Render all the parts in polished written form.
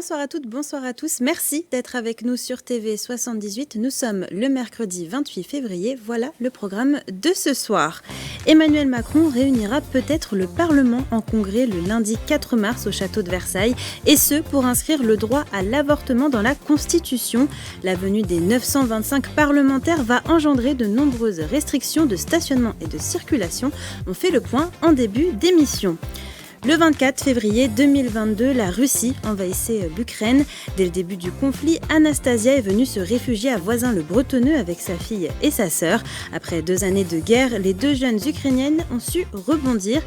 Bonsoir à toutes, bonsoir à tous. Merci d'être avec nous sur TV 78. Nous sommes le mercredi 28 février. Voilà le programme de ce soir. Emmanuel Macron réunira peut-être le Parlement en congrès le lundi 4 mars au château de Versailles, et ce pour inscrire le droit à l'avortement dans la Constitution. La venue des 925 parlementaires va engendrer de nombreuses restrictions de stationnement et de circulation. On fait le point en début d'émission. Le 24 février 2022, la Russie envahissait l'Ukraine. Dès le début du conflit, Anastasia est venue se réfugier à Voisins-le-Bretonneux avec sa fille et sa sœur. Après 2 années de guerre, les 2 jeunes Ukrainiennes ont su rebondir,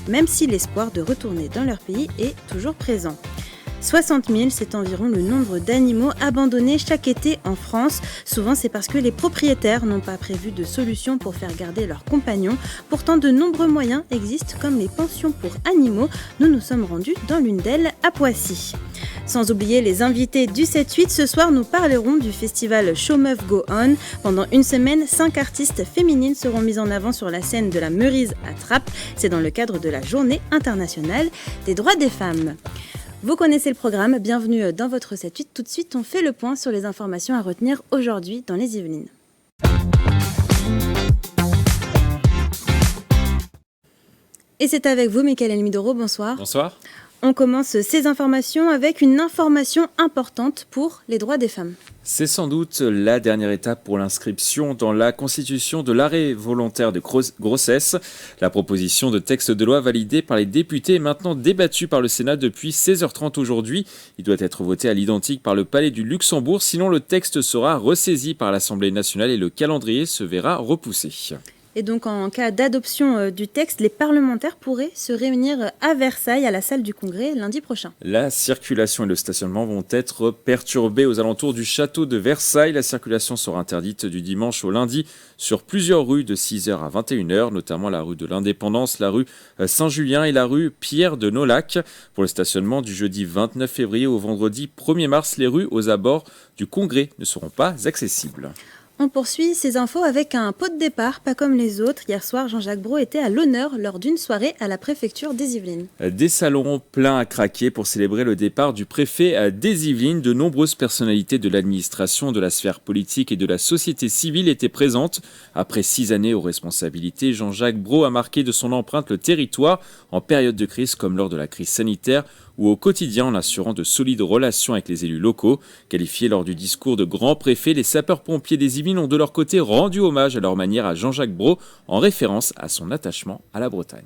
même si l'espoir de retourner dans leur pays est toujours présent. 60 000, c'est environ le nombre d'animaux abandonnés chaque été en France. Souvent, c'est parce que les propriétaires n'ont pas prévu de solution pour faire garder leurs compagnons. Pourtant, de nombreux moyens existent, comme les pensions pour animaux. Nous nous sommes rendus dans l'une d'elles, à Poissy. Sans oublier les invités du 7-8, ce soir, nous parlerons du festival Show Meuf Go On. Pendant une semaine, 5 artistes féminines seront mises en avant sur la scène de la Meurise à Trappes. C'est dans le cadre de la Journée internationale des droits des femmes. Vous connaissez le programme, bienvenue dans votre 7-8. Tout de suite, on fait le point sur les informations à retenir aujourd'hui dans les Yvelines. Et c'est avec vous, Michael Elmidoro, bonsoir. Bonsoir. On commence ces informations avec une information importante pour les droits des femmes. C'est sans doute la dernière étape pour l'inscription dans la Constitution de l'arrêt volontaire de grossesse. La proposition de texte de loi validée par les députés est maintenant débattue par le Sénat depuis 16h30 aujourd'hui. Il doit être voté à l'identique par le Palais du Luxembourg, sinon le texte sera ressaisi par l'Assemblée nationale et le calendrier se verra repoussé. Et donc, en cas d'adoption du texte, les parlementaires pourraient se réunir à Versailles, à la salle du Congrès, lundi prochain. La circulation et le stationnement vont être perturbés aux alentours du château de Versailles. La circulation sera interdite du dimanche au lundi sur plusieurs rues de 6h à 21h, notamment la rue de l'Indépendance, la rue Saint-Julien et la rue Pierre de Nolac. Pour le stationnement du jeudi 29 février au vendredi 1er mars, les rues aux abords du Congrès ne seront pas accessibles. On poursuit ces infos avec un pot de départ, pas comme les autres. Hier soir, Jean-Jacques Brault était à l'honneur lors d'une soirée à la préfecture des Yvelines. Des salons pleins à craquer pour célébrer le départ du préfet des Yvelines. De nombreuses personnalités de l'administration, de la sphère politique et de la société civile étaient présentes. Après 6 années aux responsabilités, Jean-Jacques Brault a marqué de son empreinte le territoire en période de crise comme lors de la crise sanitaire, ou au quotidien en assurant de solides relations avec les élus locaux. Qualifiés lors du discours de grand préfet, les sapeurs-pompiers des Yvelines ont de leur côté rendu hommage à leur manière à Jean-Jacques Brault en référence à son attachement à la Bretagne.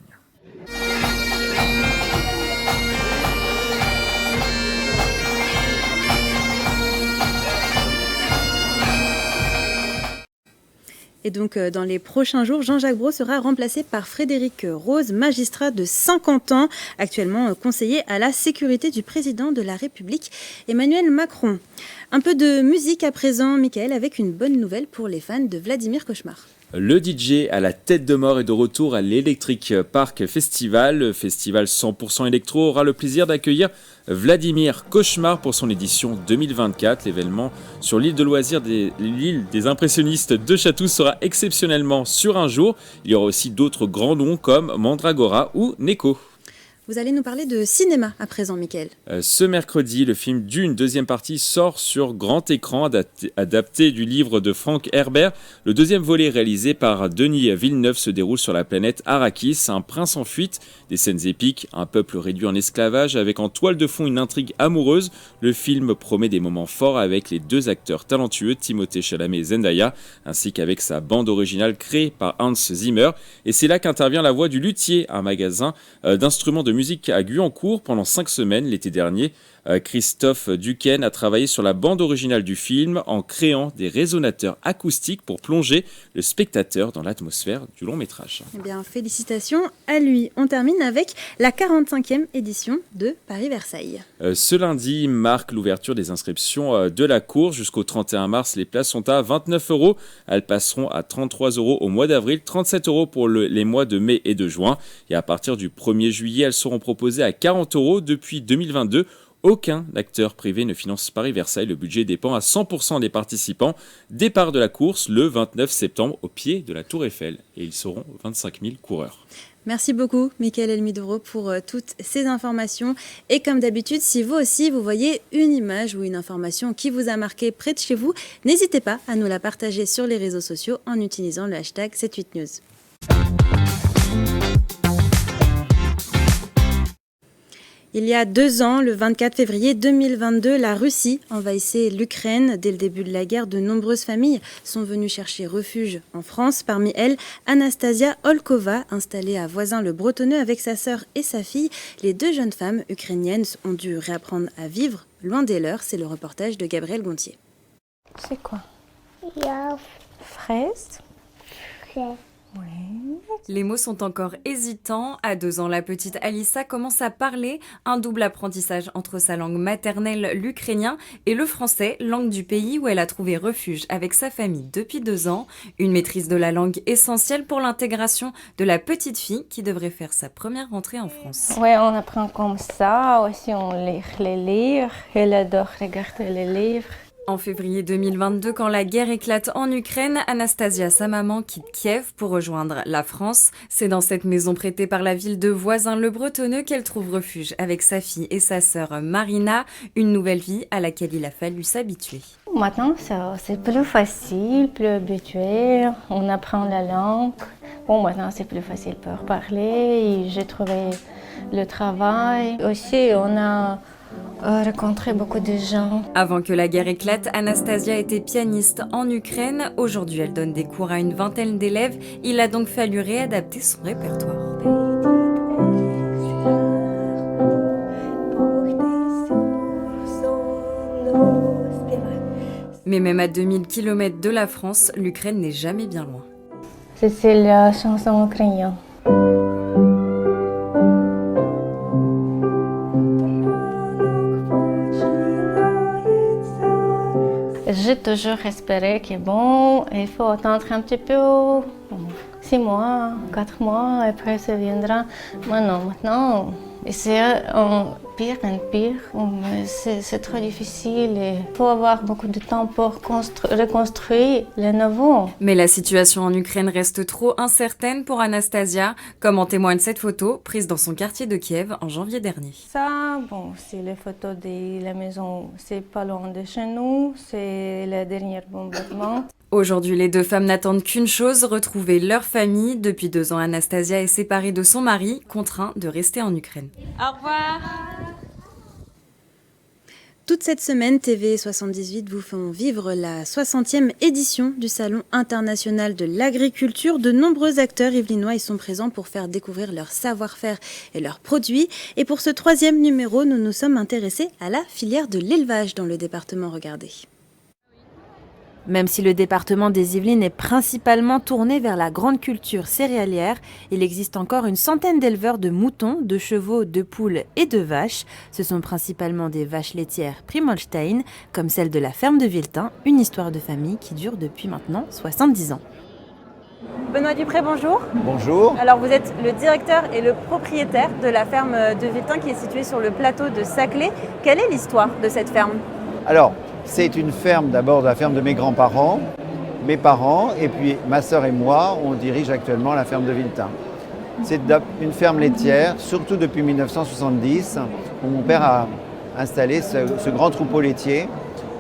Et donc, dans les prochains jours, Jean-Jacques Brault sera remplacé par Frédéric Rose, magistrat de 50 ans, actuellement conseiller à la sécurité du président de la République, Emmanuel Macron. Un peu de musique à présent, Michael, avec une bonne nouvelle pour les fans de Vladimir Cauchemar. Le DJ à la tête de mort est de retour à l'Electric Park Festival. Le festival 100% électro aura le plaisir d'accueillir Vladimir Cauchemar pour son édition 2024. L'événement sur l'île de loisirs l'île des impressionnistes de Chatou sera exceptionnellement sur un jour. Il y aura aussi d'autres grands noms comme Mandragora ou Neko. Vous allez nous parler de cinéma à présent, Mickaël. Ce mercredi, le film Dune, deuxième partie, sort sur grand écran, adapté du livre de Frank Herbert. Le deuxième volet, réalisé par Denis Villeneuve, se déroule sur la planète Arrakis. Un prince en fuite, des scènes épiques, un peuple réduit en esclavage, avec en toile de fond une intrigue amoureuse. Le film promet des moments forts avec les 2 acteurs talentueux, Timothée Chalamet et Zendaya, ainsi qu'avec sa bande originale créée par Hans Zimmer. Et c'est là qu'intervient la voix du luthier, un magasin d'instruments de musique à Guyancourt pendant 5 semaines l'été dernier. Christophe Duquesne a travaillé sur la bande originale du film en créant des résonateurs acoustiques pour plonger le spectateur dans l'atmosphère du long métrage. Eh bien, félicitations à lui. On termine avec la 45e édition de Paris-Versailles. Ce lundi marque l'ouverture des inscriptions de la course. Jusqu'au 31 mars, les places sont à 29 €. Elles passeront à 33 € au mois d'avril, 37 € pour les mois de mai et de juin. Et à partir du 1er juillet, elles seront proposées à 40 € depuis 2022. Aucun acteur privé ne finance Paris-Versailles. Le budget dépend à 100% des participants. Départ de la course le 29 septembre au pied de la Tour Eiffel. Et ils seront 25 000 coureurs. Merci beaucoup, Mickaël Elmidoro, pour toutes ces informations. Et comme d'habitude, si vous aussi, vous voyez une image ou une information qui vous a marqué près de chez vous, n'hésitez pas à nous la partager sur les réseaux sociaux en utilisant le hashtag 78news. Il y a 2 ans, le 24 février 2022, la Russie envahissait l'Ukraine. Dès le début de la guerre, de nombreuses familles sont venues chercher refuge en France. Parmi elles, Anastasia Olkova, installée à Voisins-le-Bretonneux avec sa sœur et sa fille. Les 2 jeunes femmes ukrainiennes ont dû réapprendre à vivre loin des leurs. C'est le reportage de Gabriel Gontier. C'est quoi? Il y a Fraise? fait. Oui. Les mots sont encore hésitants. À 2 ans, la petite Alissa commence à parler. Un double apprentissage entre sa langue maternelle, l'ukrainien, et le français, langue du pays où elle a trouvé refuge avec sa famille depuis 2 ans. Une maîtrise de la langue essentielle pour l'intégration de la petite fille qui devrait faire sa première rentrée en France. Ouais, on apprend comme ça. Aussi, on lit les livres. Elle adore regarder les livres. En février 2022, quand la guerre éclate en Ukraine, Anastasia, sa maman, quitte Kiev pour rejoindre la France. C'est dans cette maison prêtée par la ville de Voisins-le-Bretonneux qu'elle trouve refuge avec sa fille et sa sœur Marina, une nouvelle vie à laquelle il a fallu s'habituer. Maintenant, c'est plus facile, plus habitué. On apprend la langue. Bon, maintenant, c'est plus facile pour parler. J'ai trouvé le travail. Aussi, on a rencontré beaucoup de gens. Avant que la guerre éclate, Anastasia était pianiste en Ukraine. Aujourd'hui, elle donne des cours à une vingtaine d'élèves. Il a donc fallu réadapter son répertoire. Mais même à 2000 km de la France, l'Ukraine n'est jamais bien loin. C'est la chanson ukrainienne. J'ai toujours espéré que bon, il faut attendre un petit peu, 6 mois, 4 mois, après ça viendra. Mais non, maintenant, c'est pire et pire. C'est trop difficile. Il faut avoir beaucoup de temps pour reconstruire le nouveau. Mais la situation en Ukraine reste trop incertaine pour Anastasia, comme en témoigne cette photo prise dans son quartier de Kiev en janvier dernier. Ça, bon, c'est les photos de la maison. C'est pas loin de chez nous. C'est le dernier bombardement. Aujourd'hui, les 2 femmes n'attendent qu'une chose, retrouver leur famille. Depuis 2 ans, Anastasia est séparée de son mari, contraint de rester en Ukraine. Au revoir. Toute cette semaine, TV78 vous font vivre la 60e édition du Salon international de l'agriculture. De nombreux acteurs yvelinois y sont présents pour faire découvrir leur savoir-faire et leurs produits. Et pour ce 3e numéro, nous nous sommes intéressés à la filière de l'élevage dans le département regardé. Même si le département des Yvelines est principalement tourné vers la grande culture céréalière, il existe encore une centaine d'éleveurs de moutons, de chevaux, de poules et de vaches. Ce sont principalement des vaches laitières Primolstein, comme celle de la ferme de Viltin, une histoire de famille qui dure depuis maintenant 70 ans. Benoît Dupré, bonjour. Bonjour. Alors vous êtes le directeur et le propriétaire de la ferme de Viltin qui est située sur le plateau de Saclay. Quelle est l'histoire de cette ferme ? Alors, c'est une ferme d'abord de la ferme de mes grands-parents, mes parents, et puis ma sœur et moi, on dirige actuellement la ferme de Viltin. C'est une ferme laitière, surtout depuis 1970, où mon père a installé ce grand troupeau laitier.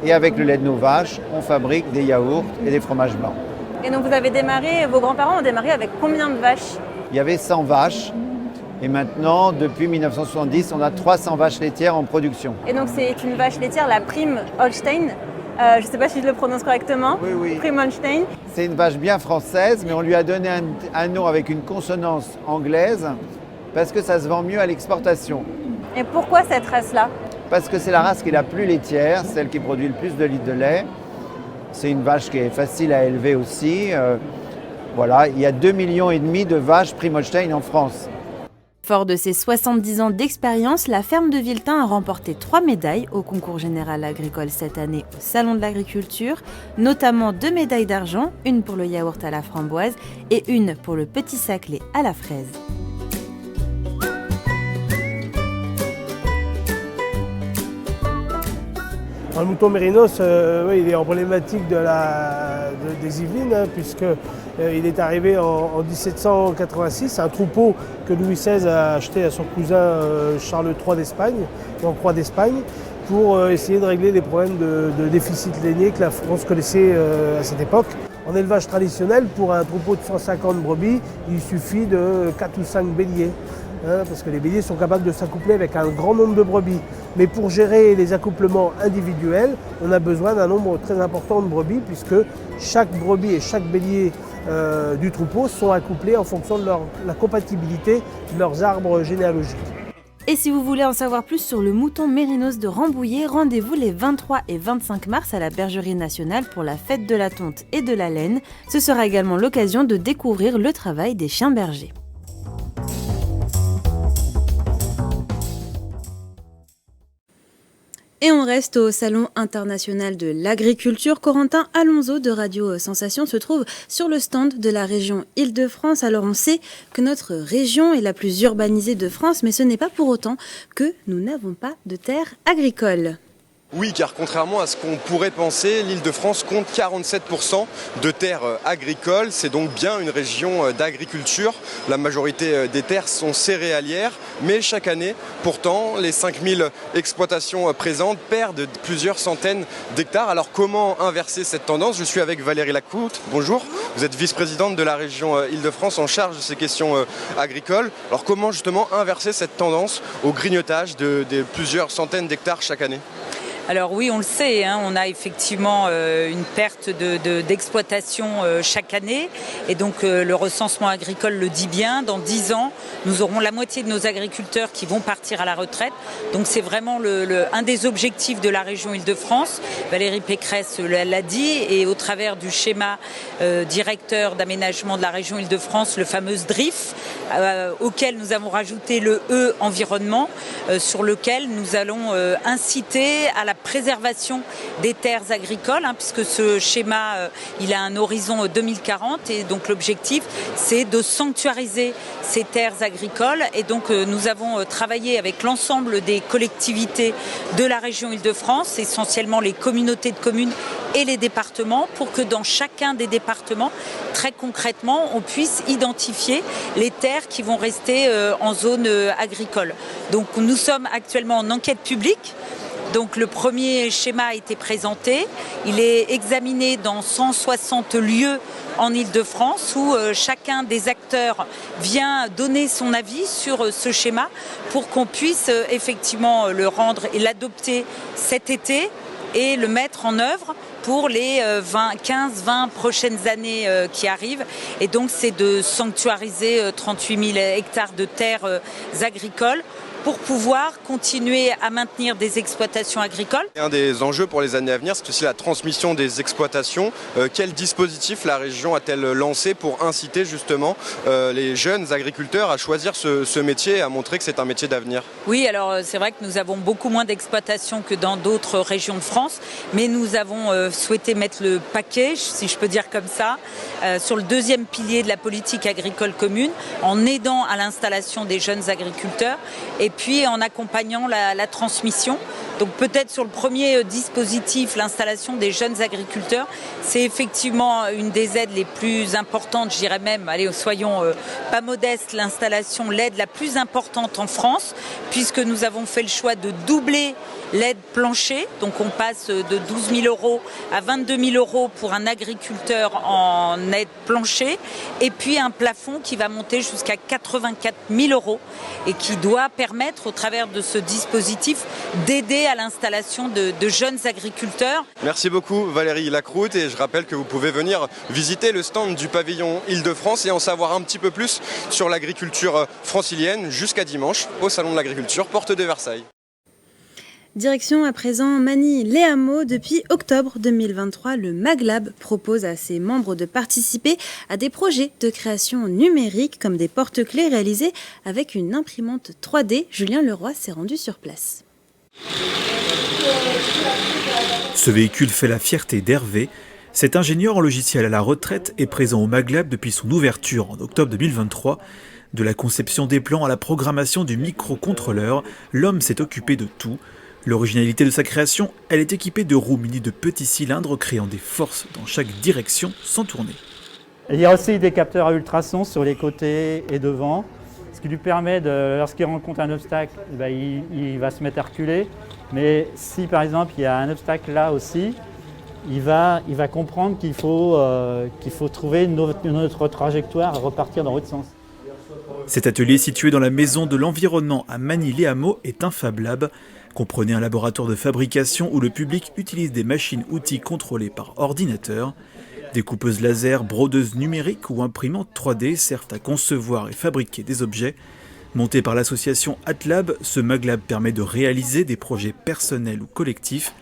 Et avec le lait de nos vaches, on fabrique des yaourts et des fromages blancs. Et donc vous avez démarré, vos grands-parents ont démarré avec combien de vaches ? Il y avait 100 vaches. Et maintenant, depuis 1970, on a 300 vaches laitières en production. Et donc c'est une vache laitière, la Prime Holstein. Je ne sais pas si je le prononce correctement. Oui. Prime Holstein. C'est une vache bien française, mais on lui a donné un nom avec une consonance anglaise parce que ça se vend mieux à l'exportation. Et pourquoi cette race-là ? Parce que c'est la race qui est la plus laitière, celle qui produit le plus de litres de lait. C'est une vache qui est facile à élever aussi. Voilà, il y a 2,5 millions de vaches Prime Holstein en France. Fort de ses 70 ans d'expérience, la ferme de Viltin a remporté 3 médailles au concours général agricole cette année au Salon de l'agriculture, notamment 2 médailles d'argent, une pour le yaourt à la framboise et une pour le petit Saclay à la fraise. Alors, le mouton mérinos, il est emblématique des Yvelines, hein, puisque il est arrivé en 1786, un troupeau que Louis XVI a acheté à son cousin Charles III d'Espagne, donc roi d'Espagne, pour essayer de régler les problèmes de déficit lainier que la France connaissait à cette époque. En élevage traditionnel, pour un troupeau de 150 brebis, il suffit de 4 ou 5 béliers. Parce que les béliers sont capables de s'accoupler avec un grand nombre de brebis. Mais pour gérer les accouplements individuels, on a besoin d'un nombre très important de brebis, puisque chaque brebis et chaque bélier du troupeau sont accouplés en fonction de la compatibilité de leurs arbres généalogiques. Et si vous voulez en savoir plus sur le mouton mérinos de Rambouillet, rendez-vous les 23 et 25 mars à la Bergerie nationale pour la fête de la tonte et de la laine. Ce sera également l'occasion de découvrir le travail des chiens bergers. Et on reste au Salon international de l'agriculture. Corentin Alonso de Radio Sensation se trouve sur le stand de la région Île-de-France. Alors on sait que notre région est la plus urbanisée de France, mais ce n'est pas pour autant que nous n'avons pas de terres agricoles. Oui, car contrairement à ce qu'on pourrait penser, l'Île-de-France compte 47% de terres agricoles. C'est donc bien une région d'agriculture. La majorité des terres sont céréalières, mais chaque année, pourtant, les 5000 exploitations présentes perdent plusieurs centaines d'hectares. Alors comment inverser cette tendance ? Je suis avec Valérie Lacroute. Bonjour. Vous êtes vice-présidente de la région Île-de-France en charge de ces questions agricoles. Alors comment justement inverser cette tendance au grignotage de plusieurs centaines d'hectares chaque année ? Alors oui, on le sait, on a effectivement une perte d'exploitation chaque année. Et donc le recensement agricole le dit bien, dans 10 ans, nous aurons la moitié de nos agriculteurs qui vont partir à la retraite. Donc c'est vraiment un des objectifs de la région Île-de-France. Valérie Pécresse l'a dit, et au travers du schéma directeur d'aménagement de la région Île-de-France, le fameux DRIF, auquel nous avons rajouté le E environnement, sur lequel nous allons inciter à la préservation des terres agricoles, puisque ce schéma il a un horizon 2040, et donc l'objectif c'est de sanctuariser ces terres agricoles. Et donc nous avons travaillé avec l'ensemble des collectivités de la région Île-de-France, essentiellement les communautés de communes et les départements, pour que dans chacun des départements, très concrètement, on puisse identifier les terres qui vont rester en zone agricole. Donc nous sommes actuellement en enquête publique. Donc le premier schéma a été présenté, il est examiné dans 160 lieux en Île-de-France, où chacun des acteurs vient donner son avis sur ce schéma pour qu'on puisse effectivement le rendre et l'adopter cet été et le mettre en œuvre pour les 15-20 prochaines années qui arrivent. Et donc c'est de sanctuariser 38 000 hectares de terres agricoles pour pouvoir continuer à maintenir des exploitations agricoles. Un des enjeux pour les années à venir, c'est aussi la transmission des exploitations. Quel dispositif la région a-t-elle lancé pour inciter justement les jeunes agriculteurs à choisir ce métier et à montrer que c'est un métier d'avenir ? Oui, alors c'est vrai que nous avons beaucoup moins d'exploitations que dans d'autres régions de France, mais nous avons souhaité mettre le paquet, si je peux dire comme ça, sur le deuxième pilier de la politique agricole commune, en aidant à l'installation des jeunes agriculteurs et puis en accompagnant la transmission. Donc peut-être sur le premier dispositif, l'installation des jeunes agriculteurs, c'est effectivement une des aides les plus importantes, je dirais même, allez, soyons pas modestes, l'aide la plus importante en France, puisque nous avons fait le choix de doubler l'aide plancher. Donc on passe de 12 000 € à 22 000 € pour un agriculteur en aide plancher, et puis un plafond qui va monter jusqu'à 84 000 € et qui doit permettre, au travers de ce dispositif, d'aider à l'installation de jeunes agriculteurs. Merci beaucoup Valérie Lacroute, et je rappelle que vous pouvez venir visiter le stand du pavillon Île-de-France et en savoir un petit peu plus sur l'agriculture francilienne jusqu'à dimanche au Salon de l'Agriculture, porte de Versailles. Direction à présent Magny-les-Hameaux. Depuis octobre 2023, le MagLab propose à ses membres de participer à des projets de création numérique comme des porte-clés réalisés avec une imprimante 3D. Julien Leroy s'est rendu sur place. Ce véhicule fait la fierté d'Hervé. Cet ingénieur en logiciel à la retraite est présent au MagLab depuis son ouverture en octobre 2023. De la conception des plans à la programmation du microcontrôleur, l'homme s'est occupé de tout. L'originalité de sa création, elle est équipée de roues munies de petits cylindres créant des forces dans chaque direction sans tourner. Il y a aussi des capteurs à ultrasons sur les côtés et devant, ce qui lui permet, lorsqu'il rencontre un obstacle, il va se mettre à reculer. Mais si par exemple il y a un obstacle là aussi, il va comprendre qu'il faut trouver une autre trajectoire et repartir dans l'autre sens. Cet atelier situé dans la maison de l'environnement à Magny-les-Hameaux est un Fab Lab. Comprenez un laboratoire de fabrication où le public utilise des machines-outils contrôlées par ordinateur. Des coupeuses laser, brodeuses numériques ou imprimantes 3D servent à concevoir et fabriquer des objets. Monté par l'association Atlab, ce Maglab permet de réaliser des projets personnels ou collectifs.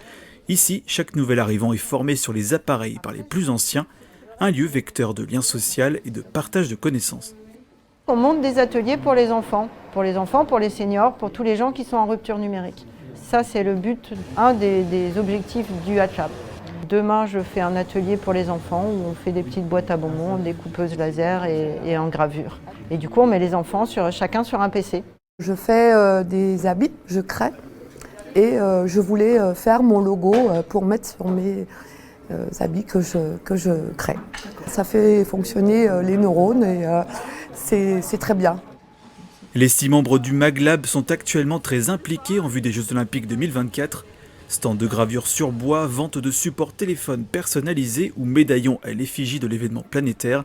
Ici, chaque nouvel arrivant est formé sur les appareils par les plus anciens, un lieu vecteur de lien social et de partage de connaissances. On monte des ateliers pour les enfants, pour les seniors, pour tous les gens qui sont en rupture numérique. Ça, c'est le but, un des objectifs du Atlab. Demain, je fais un atelier pour les enfants où on fait des petites boîtes à bonbons, des coupeuses laser et en gravure. Et du coup, on met les enfants chacun sur un PC. Je fais des habits, je crée et je voulais faire mon logo pour mettre sur mes habits que je crée. Ça fait fonctionner les neurones et c'est très bien. Les 6 membres du Maglab sont actuellement très impliqués en vue des Jeux Olympiques 2024. Stand de gravure sur bois, vente de supports téléphones personnalisés ou médaillons à l'effigie de l'événement planétaire.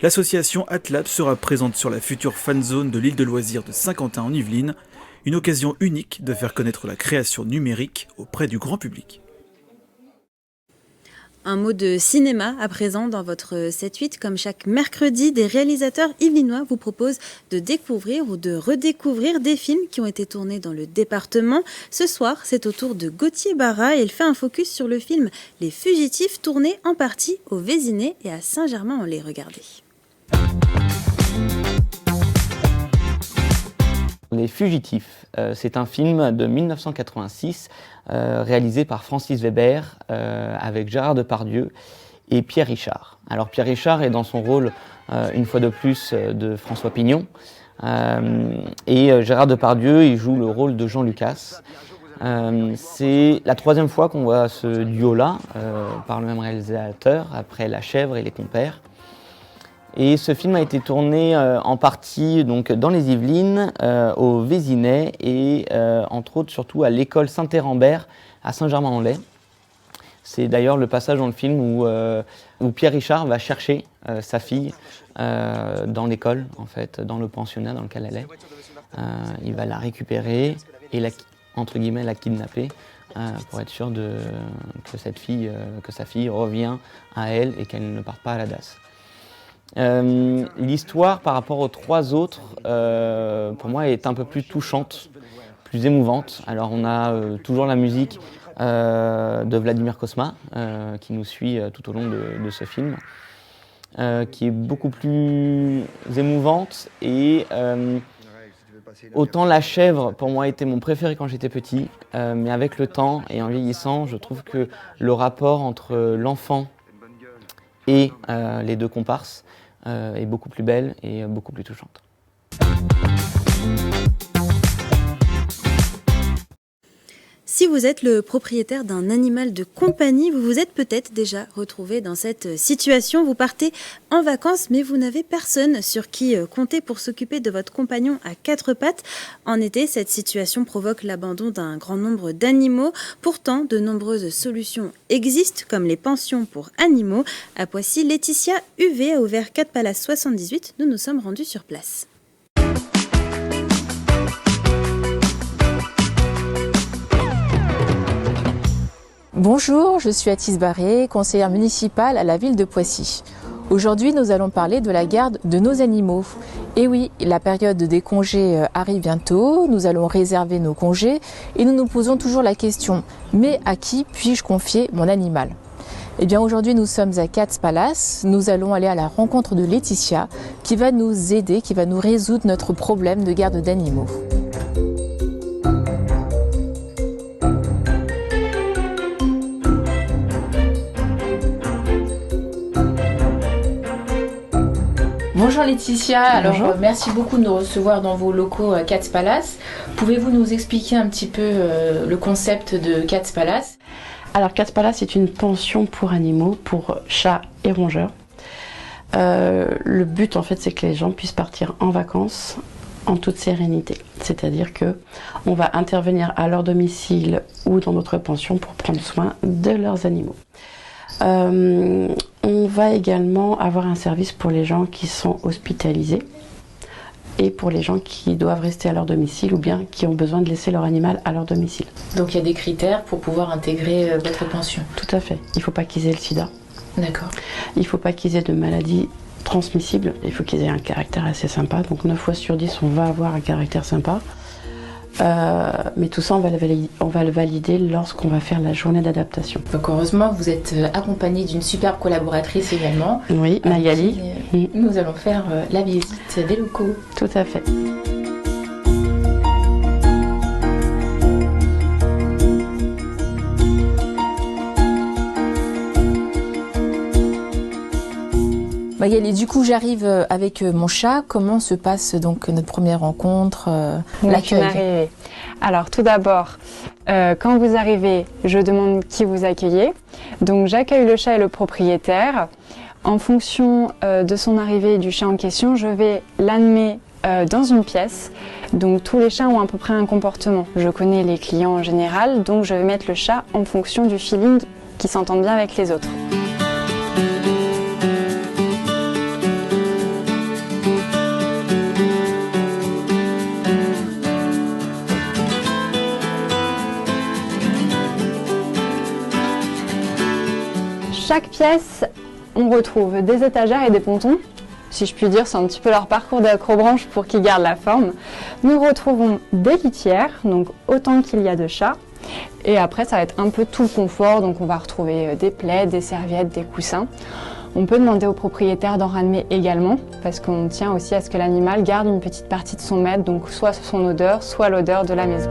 L'association Atlab sera présente sur la future fan zone de l'île de loisirs de Saint-Quentin en Yvelines. Une occasion unique de faire connaître la création numérique auprès du grand public. Un mot de cinéma à présent dans votre 7-8. Comme chaque mercredi, des réalisateurs yvelinois vous proposent de découvrir ou de redécouvrir des films qui ont été tournés dans le département. Ce soir, c'est au tour de Gauthier Barra et il fait un focus sur le film Les Fugitifs, tourné en partie au Vésinet et à Saint-Germain-en-Laye. Regardez. Les Fugitifs, c'est un film de 1986 réalisé par Francis Weber avec Gérard Depardieu et Pierre Richard. Alors Pierre Richard est dans son rôle, une fois de plus, de François Pignon et Gérard Depardieu il joue le rôle de Jean Lucas. C'est la 3e fois qu'on voit ce duo-là par le même réalisateur, après La Chèvre et Les Compères. Et ce film a été tourné en partie donc, dans les Yvelines, au Vésinet et entre autres surtout à l'école Saint-Hérambert à Saint-Germain-en-Laye. C'est d'ailleurs le passage dans le film où Pierre Richard va chercher sa fille dans l'école, en fait, dans le pensionnat dans lequel elle est. Il va la récupérer et entre guillemets la kidnapper pour être sûr que sa fille revient à elle et qu'elle ne parte pas à la DAS. L'histoire par rapport aux 3 autres, pour moi, est un peu plus touchante, plus émouvante. Alors on a toujours la musique de Vladimir Cosma qui nous suit tout au long de ce film, qui est beaucoup plus émouvante et autant La Chèvre pour moi était mon préféré quand j'étais petit, mais avec le temps et en vieillissant, je trouve que le rapport entre l'enfant et les 2 comparses est beaucoup plus belle et beaucoup plus touchante. Si vous êtes le propriétaire d'un animal de compagnie, vous vous êtes peut-être déjà retrouvé dans cette situation. Vous partez en vacances, mais vous n'avez personne sur qui compter pour s'occuper de votre compagnon à 4 pattes. En été, cette situation provoque l'abandon d'un grand nombre d'animaux. Pourtant, de nombreuses solutions existent, comme les pensions pour animaux. À Poissy, Laetitia UV a ouvert 4 Palaces 78. Nous nous sommes rendus sur place. Bonjour, je suis Athis Barré, conseillère municipale à la ville de Poissy. Aujourd'hui, nous allons parler de la garde de nos animaux. Et oui, la période des congés arrive bientôt, nous allons réserver nos congés et nous nous posons toujours la question, mais à qui puis-je confier mon animal ? Eh bien aujourd'hui nous sommes à 4 Palaces, nous allons aller à la rencontre de Laetitia qui va nous aider, qui va nous résoudre notre problème de garde d'animaux. Bonjour Bonjour Laetitia, alors Bonjour. merci beaucoup de nous recevoir dans vos locaux Cats Palace. Pouvez-vous nous expliquer un petit peu le concept de Cats Palace? Alors Cats Palace est une pension pour animaux, pour chats et rongeurs. Le but en fait c'est que les gens puissent partir en vacances en toute sérénité. C'est-à-dire que on va intervenir à leur domicile ou dans notre pension pour prendre soin de leurs animaux. On va également avoir un service pour les gens qui sont hospitalisés et pour les gens qui doivent rester à leur domicile ou bien qui ont besoin de laisser leur animal à leur domicile. Donc il y a des critères pour pouvoir intégrer votre pension? Tout à fait. Il ne faut pas qu'ils aient le sida. D'accord. Il ne faut pas qu'ils aient de maladies transmissibles. Il faut qu'ils aient un caractère assez sympa. Donc 9 fois sur 10, on va avoir un caractère sympa. Mais tout ça, on va le valider lorsqu'on va faire la journée d'adaptation. Donc heureusement, vous êtes accompagnée d'une superbe collaboratrice également. Oui, Magali. Nous allons faire la visite des locaux. Tout à fait. Magali, du coup j'arrive avec mon chat. Comment se passe donc notre première rencontre, l'accueil? Alors tout d'abord, quand vous arrivez, je demande qui vous accueillez. Donc j'accueille le chat et le propriétaire. En fonction de son arrivée et du chat en question, je vais l'amener dans une pièce. Donc tous les chats ont à peu près un comportement. Je connais les clients en général, donc je vais mettre le chat en fonction du feeling qui s'entend bien avec les autres. Chaque pièce, on retrouve des étagères et des pontons. Si je puis dire, c'est un petit peu leur parcours d'acrobranche pour qu'ils gardent la forme. Nous retrouvons des litières, donc autant qu'il y a de chats. Et après, ça va être un peu tout le confort. Donc on va retrouver des plaids, des serviettes, des coussins. On peut demander au propriétaire d'en ramener également, parce qu'on tient aussi à ce que l'animal garde une petite partie de son maître, donc soit son odeur, soit l'odeur de la maison.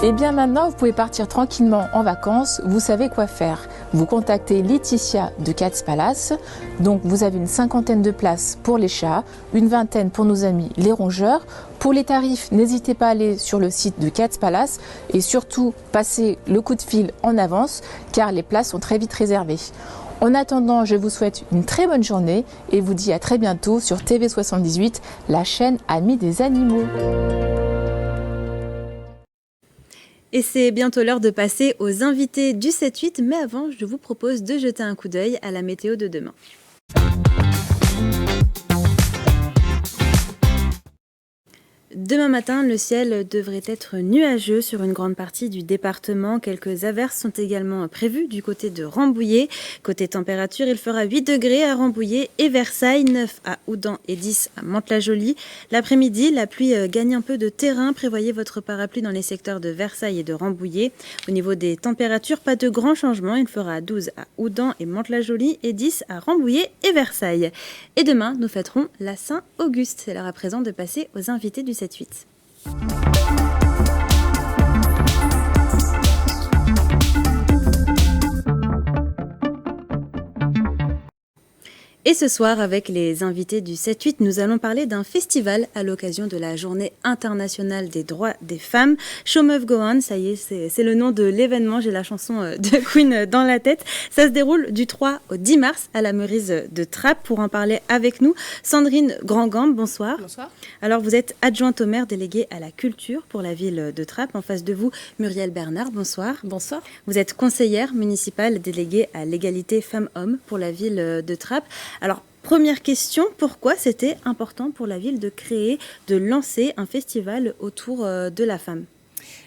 Et bien maintenant, vous pouvez partir tranquillement en vacances, vous savez quoi faire. Vous contactez Laetitia de Cats Palace, donc vous avez une 50aine de places pour les chats, une 20aine pour nos amis les rongeurs. Pour les tarifs, n'hésitez pas à aller sur le site de Cats Palace et surtout passez le coup de fil en avance car les places sont très vite réservées. En attendant, je vous souhaite une très bonne journée et vous dis à très bientôt sur TV78, la chaîne Amis des animaux. Et c'est bientôt l'heure de passer aux invités du 7-8, mais avant, je vous propose de jeter un coup d'œil à la météo de demain. Demain matin, le ciel devrait être nuageux sur une grande partie du département. Quelques averses sont également prévues du côté de Rambouillet. Côté température, il fera 8 degrés à Rambouillet et Versailles, 9 à Houdan et 10 à Mantes-la-Jolie. L'après-midi, la pluie gagne un peu de terrain. Prévoyez votre parapluie dans les secteurs de Versailles et de Rambouillet. Au niveau des températures, pas de grands changements. Il fera 12 à Houdan et Mantes-la-Jolie et 10 à Rambouillet et Versailles. Et demain, nous fêterons la Saint-Auguste. C'est l'heure à présent de passer aux invités du 7-8. Et ce soir, avec les invités du 7-8, nous allons parler d'un festival à l'occasion de la Journée internationale des droits des femmes. Show Must Go On, ça y est, c'est le nom de l'événement. J'ai la chanson de Queen dans la tête. Ça se déroule du 3 au 10 mars à la Meurise de Trappes. Pour en parler avec nous, Sandrine Grandgambe, bonsoir. Bonsoir. Alors, vous êtes adjointe au maire déléguée à la culture pour la ville de Trappes. En face de vous, Muriel Bernard, bonsoir. Bonsoir. Vous êtes conseillère municipale déléguée à l'égalité femmes-hommes pour la ville de Trappes. Alors, première question, pourquoi c'était important pour la ville de lancer un festival autour de la femme ?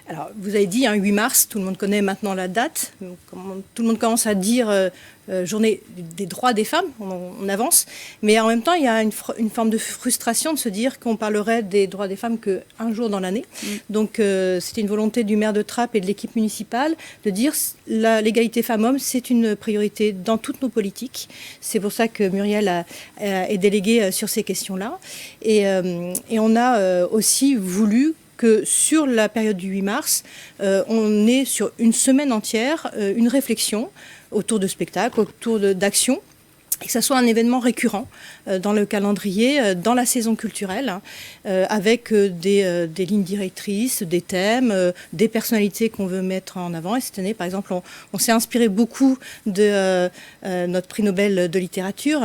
Alors, vous avez dit, 8 mars, tout le monde connaît maintenant la date. Tout le monde commence à dire journée des droits des femmes, on avance. Mais en même temps, il y a une forme de frustration de se dire qu'on parlerait des droits des femmes qu'un jour dans l'année. Donc, c'était une volonté du maire de Trappes et de l'équipe municipale de dire l'égalité femmes-hommes, c'est une priorité dans toutes nos politiques. C'est pour ça que Muriel est déléguée sur ces questions-là. Et on a aussi voulu que sur la période du 8 mars, on est sur une semaine entière, une réflexion autour de spectacles, autour d'actions, et que ça soit un événement récurrent dans le calendrier, dans la saison culturelle, avec des lignes directrices, des thèmes, des personnalités qu'on veut mettre en avant. Et cette année, par exemple, on s'est inspiré beaucoup de notre prix Nobel de littérature,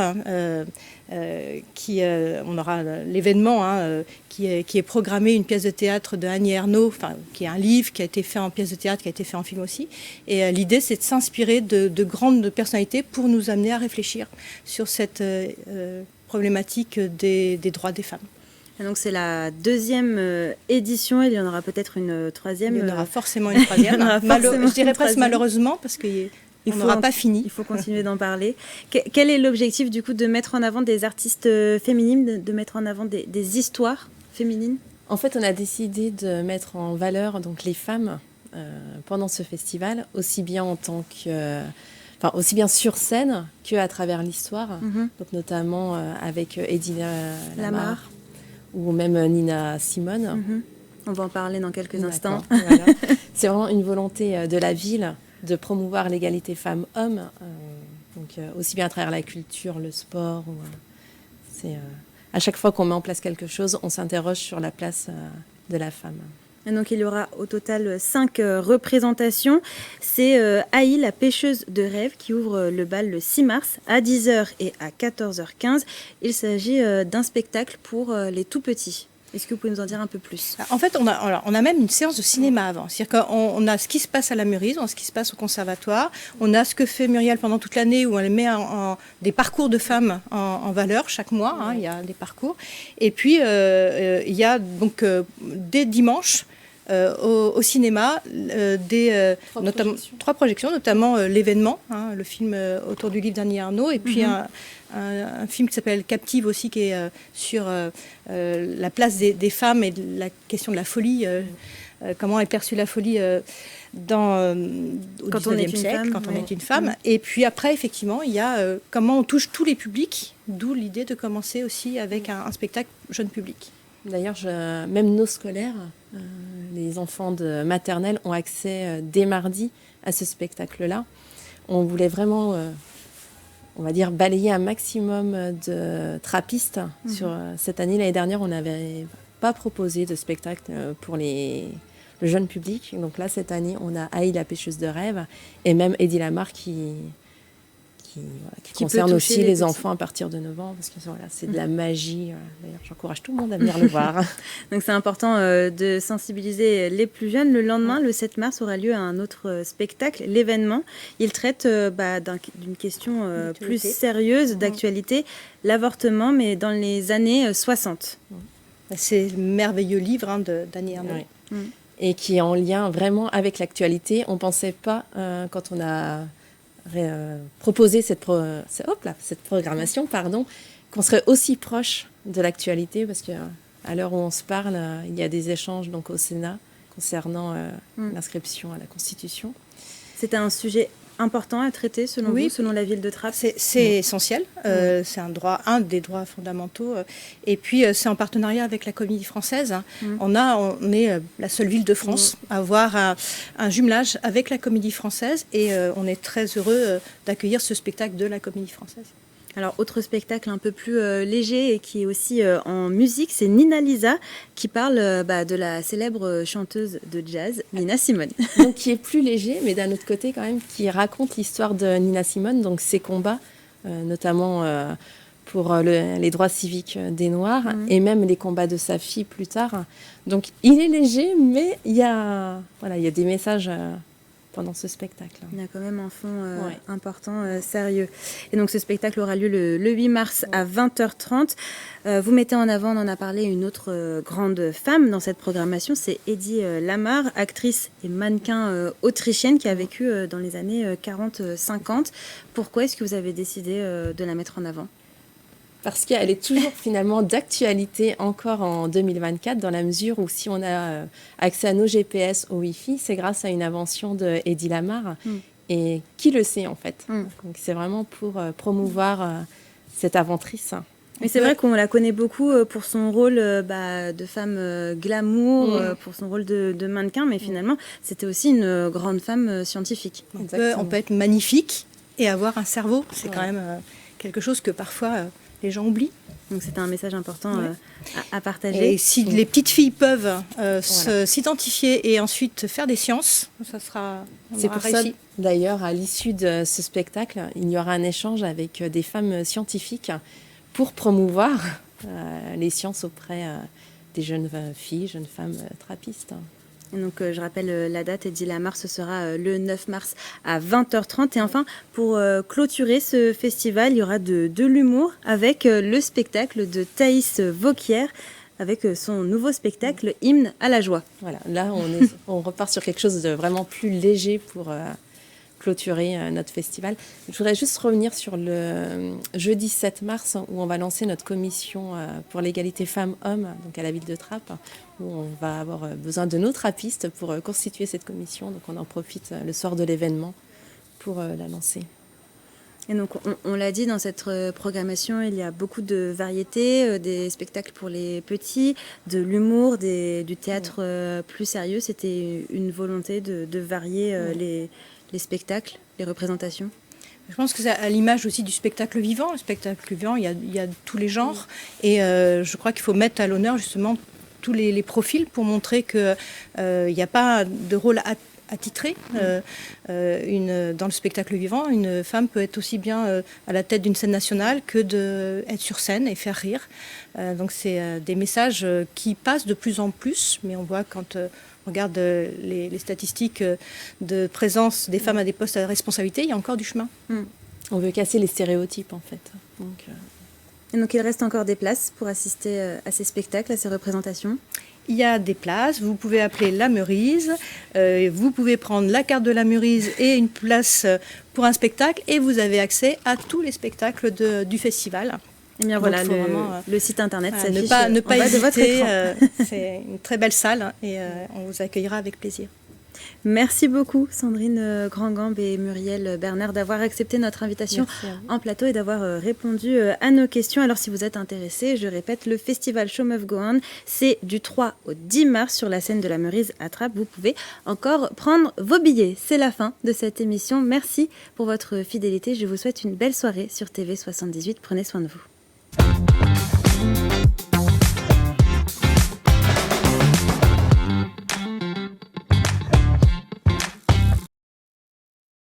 on aura l'événement qui est programmé, une pièce de théâtre de Annie Ernaux, qui est un livre qui a été fait en pièce de théâtre, qui a été fait en film aussi. Et l'idée, c'est de s'inspirer de grandes personnalités pour nous amener à réfléchir sur cette problématique des droits des femmes. Et donc c'est la 2e édition, il y en aura peut-être une 3e. Il y en aura forcément une 3e. Je dirais presque malheureusement, parce qu'on n'aura pas fini. Il faut continuer d'en parler. Quel est l'objectif du coup de mettre en avant des artistes féminines, de mettre en avant des histoires féminines? En fait, on a décidé de mettre en valeur donc, les femmes pendant ce festival, aussi bien aussi bien sur scène qu'à travers l'histoire, donc notamment avec Eddie Lamar ou même Nina Simone. On va en parler dans quelques instants. Voilà. C'est vraiment une volonté de la ville de promouvoir l'égalité femmes-hommes, aussi bien à travers la culture, le sport. À chaque fois qu'on met en place quelque chose, on s'interroge sur la place de la femme. Et donc il y aura au total 5 représentations. C'est Aïe, la pêcheuse de rêves, qui ouvre le bal le 6 mars à 10h et à 14h15. Il s'agit d'un spectacle pour les tout-petits. Est-ce que vous pouvez nous en dire un peu plus? En fait, on a même une séance de cinéma avant. C'est-à-dire qu'on a ce qui se passe à la Murise, on a ce qui se passe au conservatoire, on a ce que fait Muriel pendant toute l'année où elle met des parcours de femmes en valeur chaque mois. Il y a des parcours. Et puis, il y a donc dès dimanche au cinéma trois projections, notamment l'événement, le film autour du livre d'Annie Ernaux, et puis un film qui s'appelle Captive aussi, qui est sur la place des femmes et la question de la folie, comment est perçue la folie au XIXe siècle, quand on est une femme. Et puis après, effectivement, il y a comment on touche tous les publics, d'où l'idée de commencer aussi avec un spectacle jeune public. D'ailleurs, même nos scolaires, les enfants de maternelle ont accès dès mardi à ce spectacle-là. On voulait vraiment, on va dire, balayer un maximum de trappistes sur cette année. L'année dernière, on n'avait pas proposé de spectacle pour le jeune public. Donc là, cette année, on a Aïe, la pêcheuse de rêves, et même Eddie Lamar qui concerne aussi les enfants à partir de 9 ans, parce que c'est de la magie. D'ailleurs, j'encourage tout le monde à venir le voir. Donc c'est important de sensibiliser les plus jeunes. Le lendemain, le 7 mars, aura lieu un autre spectacle, l'événement. Il traite d'une question plus sérieuse, d'actualité, l'avortement, mais dans les années 60. C'est le merveilleux livre d'Annie Ernaux. Oui. Et qui est en lien vraiment avec l'actualité. On ne pensait pas, quand on a proposer cette programmation, qu'on serait aussi proche de l'actualité, parce qu'à l'heure où on se parle, il y a des échanges donc, au Sénat concernant l'inscription à la Constitution. C'est un sujet important à traiter selon vous, selon la ville de Trappes? C'est essentiel, c'est un des droits fondamentaux. Et puis c'est en partenariat avec la Comédie Française. On est la seule ville de France à avoir un jumelage avec la Comédie Française, et on est très heureux d'accueillir ce spectacle de la Comédie Française. Alors, autre spectacle un peu plus léger et qui est aussi en musique, c'est Nina Lisa, qui parle de la célèbre chanteuse de jazz, Nina Simone. Donc, qui est plus léger, mais d'un autre côté, quand même, qui raconte l'histoire de Nina Simone, donc ses combats, notamment pour les droits civiques des Noirs, et même les combats de sa fille plus tard. Donc, il est léger, mais il y a des messages pendant ce spectacle. Il y a quand même un fond important, sérieux. Et donc ce spectacle aura lieu le 8 mars à 20h30. Vous mettez en avant, on en a parlé, une autre grande femme dans cette programmation, c'est Eddie Lamar, actrice et mannequin autrichienne qui a vécu dans les années 40-50. Pourquoi est-ce que vous avez décidé de la mettre en avant ? Parce qu'elle est toujours finalement d'actualité encore en 2024, dans la mesure où si on a accès à nos GPS au Wi-Fi, c'est grâce à une invention de Eddie Lamar. Et qui le sait en fait. Donc c'est vraiment pour promouvoir cette inventrice. Mais c'est vrai qu'on la connaît beaucoup pour son rôle de femme glamour, pour son rôle de mannequin, mais finalement, c'était aussi une grande femme scientifique. On peut être magnifique et avoir un cerveau. C'est quand même quelque chose que parfois les gens oublient. Donc c'était un message important à partager. Et si les petites filles peuvent s'identifier et ensuite faire des sciences, ça sera C'est pour réussi. ça, d'ailleurs, à l'issue de ce spectacle, il y aura un échange avec des femmes scientifiques pour promouvoir les sciences auprès des jeunes filles, jeunes femmes trappistes. Et donc, je rappelle la date, Eddie Lamar, ce sera le 9 mars à 20h30. Et enfin, pour clôturer ce festival, il y aura de l'humour avec le spectacle de Thaïs Vauquier, avec son nouveau spectacle Hymne à la joie. Voilà, là, on repart sur quelque chose de vraiment plus léger pour clôturer notre festival. Je voudrais juste revenir sur le jeudi 7 mars où on va lancer notre commission pour l'égalité femmes-hommes, donc à la ville de Trappes, où on va avoir besoin de nos trappistes pour constituer cette commission. Donc on en profite le soir de l'événement pour la lancer. Et donc, on l'a dit, dans cette programmation, il y a beaucoup de variétés, des spectacles pour les petits, de l'humour, du théâtre plus sérieux. C'était une volonté de varier les spectacles, les représentations. Je pense que c'est à l'image aussi du spectacle vivant. Le spectacle vivant, il y a tous les genres. Et je crois qu'il faut mettre à l'honneur justement tous les profils pour montrer qu'il n'y a pas de rôle attitré. Dans le spectacle vivant, une femme peut être aussi bien à la tête d'une scène nationale que d'être sur scène et faire rire. Donc c'est des messages qui passent de plus en plus, mais on voit quand on regarde les statistiques de présence des femmes à des postes à responsabilité, il y a encore du chemin. On veut casser les stéréotypes en fait. Et donc il reste encore des places pour assister à ces spectacles, à ces représentations. Il y a des places, vous pouvez appeler la Meurize, vous pouvez prendre la carte de la Meurize et une place pour un spectacle et vous avez accès à tous les spectacles du festival. Et bien voilà, le site internet s'affiche ne pas en bas de votre hésiter, écran. c'est une très belle salle et on vous accueillera avec plaisir. Merci beaucoup Sandrine Grandgambe et Muriel Bernard d'avoir accepté notre invitation en plateau et d'avoir répondu à nos questions. Alors si vous êtes intéressés, je répète, le festival Show Must Go On, c'est du 3 au 10 mars sur la scène de la Meurize à Trappes. Vous pouvez encore prendre vos billets. C'est la fin de cette émission. Merci pour votre fidélité. Je vous souhaite une belle soirée sur TV78. Prenez soin de vous.